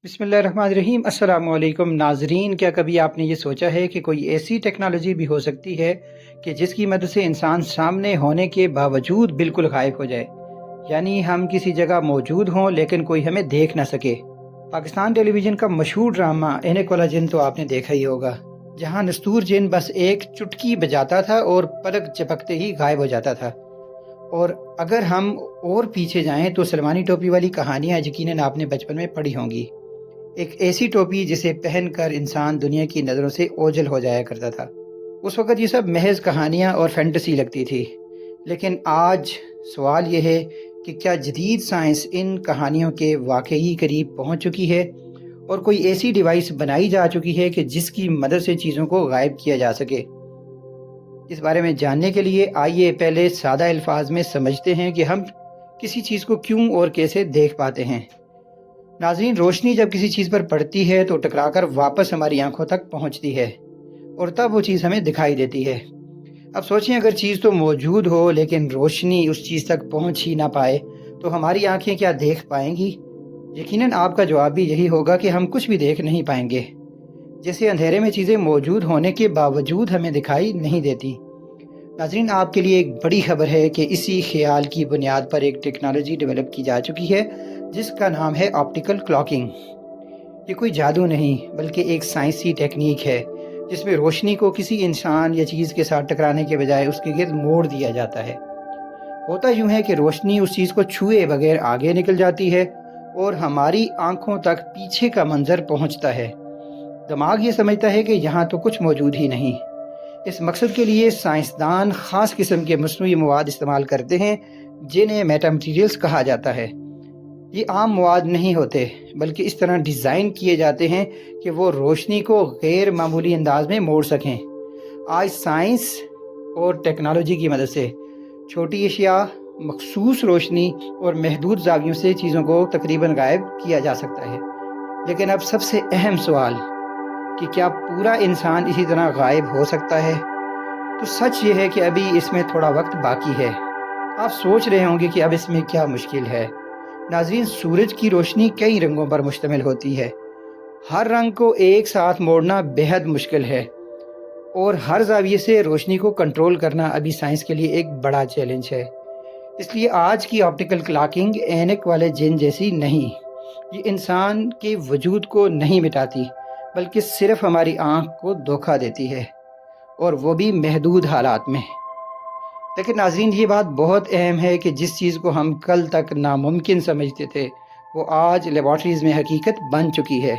बिस्मिल्लाहिर्रहमानिर्रहीम। अस्सलाम वालेकुम नाजरीन, क्या कभी आपने ये सोचा है कि कोई ऐसी टेक्नोलॉजी भी हो सकती है कि जिसकी मदद से इंसान सामने होने के बावजूद बिल्कुल गायब हो जाए, यानी हम किसी जगह मौजूद हों लेकिन कोई हमें देख ना सके। पाकिस्तान टेलीविज़न का मशहूर ड्रामा ऐनक वाला जिन तो आपने देखा ही होगा, जहाँ नस्तूर जिन बस एक चुटकी बजाता था और पलक झपकते ही गायब हो जाता था। और अगर हम और पीछे जाएं तो सलमानी टोपी वाली कहानियाँ यकीनन आपने बचपन में पढ़ी होंगी। एक ऐसी टोपी जिसे पहनकर इंसान दुनिया की नज़रों से ओझल हो जाया करता था। उस वक़्त ये सब महज कहानियाँ और फैंटेसी लगती थी, लेकिन आज सवाल ये है कि क्या जदीद साइंस इन कहानियों के वाकई करीब पहुँच चुकी है और कोई ऐसी डिवाइस बनाई जा चुकी है कि जिसकी मदद से चीज़ों को गायब किया जा सके। इस बारे में जानने के लिए आइए पहले सादा अल्फाज में समझते हैं कि हम किसी चीज़ को क्यों और कैसे देख पाते हैं। नाज़रीन, रोशनी जब किसी चीज़ पर पड़ती है तो टकराकर वापस हमारी आंखों तक पहुंचती है और तब वो चीज़ हमें दिखाई देती है। अब सोचिए, अगर चीज़ तो मौजूद हो लेकिन रोशनी उस चीज़ तक पहुंच ही ना पाए तो हमारी आंखें क्या देख पाएंगी? यकीनन आपका जवाब भी यही होगा कि हम कुछ भी देख नहीं पाएंगे। जैसे अंधेरे में चीज़ें मौजूद होने के बावजूद हमें दिखाई नहीं देती। नाज़रीन, आपके लिए एक बड़ी खबर है कि इसी ख्याल की बुनियाद पर एक टेक्नोलॉजी डेवलप की जा चुकी है जिसका नाम है ऑप्टिकल क्लॉकिंग। ये कोई जादू नहीं बल्कि एक साइंसी टेक्निक है जिसमें रोशनी को किसी इंसान या चीज़ के साथ टकराने के बजाय उसके गिर्द मोड़ दिया जाता है। होता यूँ है कि रोशनी उस चीज़ को छुए बगैर आगे निकल जाती है और हमारी आंखों तक पीछे का मंजर पहुँचता है। दिमाग ये समझता है कि यहाँ तो कुछ मौजूद ही नहीं। इस मकसद के लिए साइंसदान ख़ास किस्म के मसनूई मवाद इस्तेमाल करते हैं जिन्हें मेटा मटीरियल्स कहा जाता है। ये आम मवाद नहीं होते बल्कि इस तरह डिज़ाइन किए जाते हैं कि वो रोशनी को गैर मामूली अंदाज में मोड़ सकें। आज साइंस और टेक्नोलॉजी की मदद से छोटी अशिया, मखसूस रोशनी और महदूद ज़ावियों से चीज़ों को तकरीबन गायब किया जा सकता है। लेकिन अब सबसे अहम सवाल कि क्या पूरा इंसान इसी तरह गायब हो सकता है? तो सच ये है कि अभी इसमें थोड़ा वक्त बाकी है। आप सोच रहे होंगे कि अब इसमें क्या मुश्किल है। नाज़रीन, सूरज की रोशनी कई रंगों पर मुश्तमिल होती है। हर रंग को एक साथ मोड़ना बेहद मुश्किल है और हर ज़ाविये से रोशनी को कंट्रोल करना अभी साइंस के लिए एक बड़ा चैलेंज है। इसलिए आज की ऑप्टिकल क्लॉकिंग ऐनक वाले जिन जैसी नहीं। ये इंसान के वजूद को नहीं मिटाती बल्कि सिर्फ हमारी आँख को धोखा देती है, और वो भी महदूद हालात में। लेकिन नाज़रीन, ये बात बहुत अहम है कि जिस चीज़ को हम कल तक नामुमकिन समझते थे वो आज लेबॉर्ट्रीज़ में हकीकत बन चुकी है।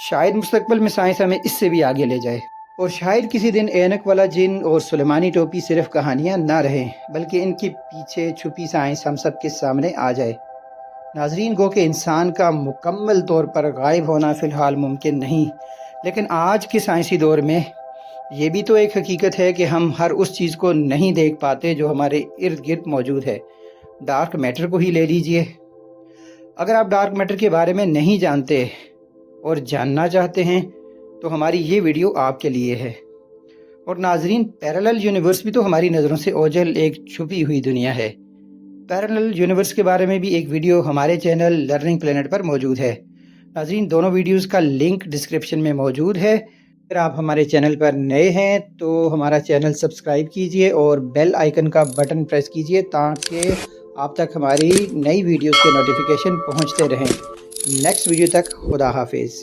शायद मुस्तकबिल में साइंस हमें इससे भी आगे ले जाए और शायद किसी दिन ऐनक वाला जिन और सुलेमानी टोपी सिर्फ कहानियाँ ना रहें बल्कि इनके पीछे छुपी साइंस हम सब के सामने आ जाए। नाज़रीन, गो के इंसान का मुकम्मल तौर पर गायब होना फ़िलहाल मुमकिन नहीं, लेकिन आज के साइंसी दौर में ये भी तो एक हकीकत है कि हम हर उस चीज़ को नहीं देख पाते जो हमारे इर्द गिर्द मौजूद है। डार्क मैटर को ही ले लीजिए। अगर आप डार्क मैटर के बारे में नहीं जानते और जानना चाहते हैं तो हमारी ये वीडियो आपके लिए है। और नाज़रीन, पैरेलल यूनिवर्स भी तो हमारी नज़रों से ओझल एक छुपी हुई दुनिया है। पैरेलल यूनिवर्स के बारे में भी एक वीडियो हमारे चैनल लर्निंग प्लेनेट पर मौजूद है। नाज़रीन, दोनों वीडियोस का लिंक डिस्क्रिप्शन में मौजूद है। अगर आप हमारे चैनल पर नए हैं तो हमारा चैनल सब्सक्राइब कीजिए और बेल आइकन का बटन प्रेस कीजिए ताकि आप तक हमारी नई वीडियोस के नोटिफिकेशन पहुंचते रहें। नेक्स्ट वीडियो तक खुदा हाफिज़।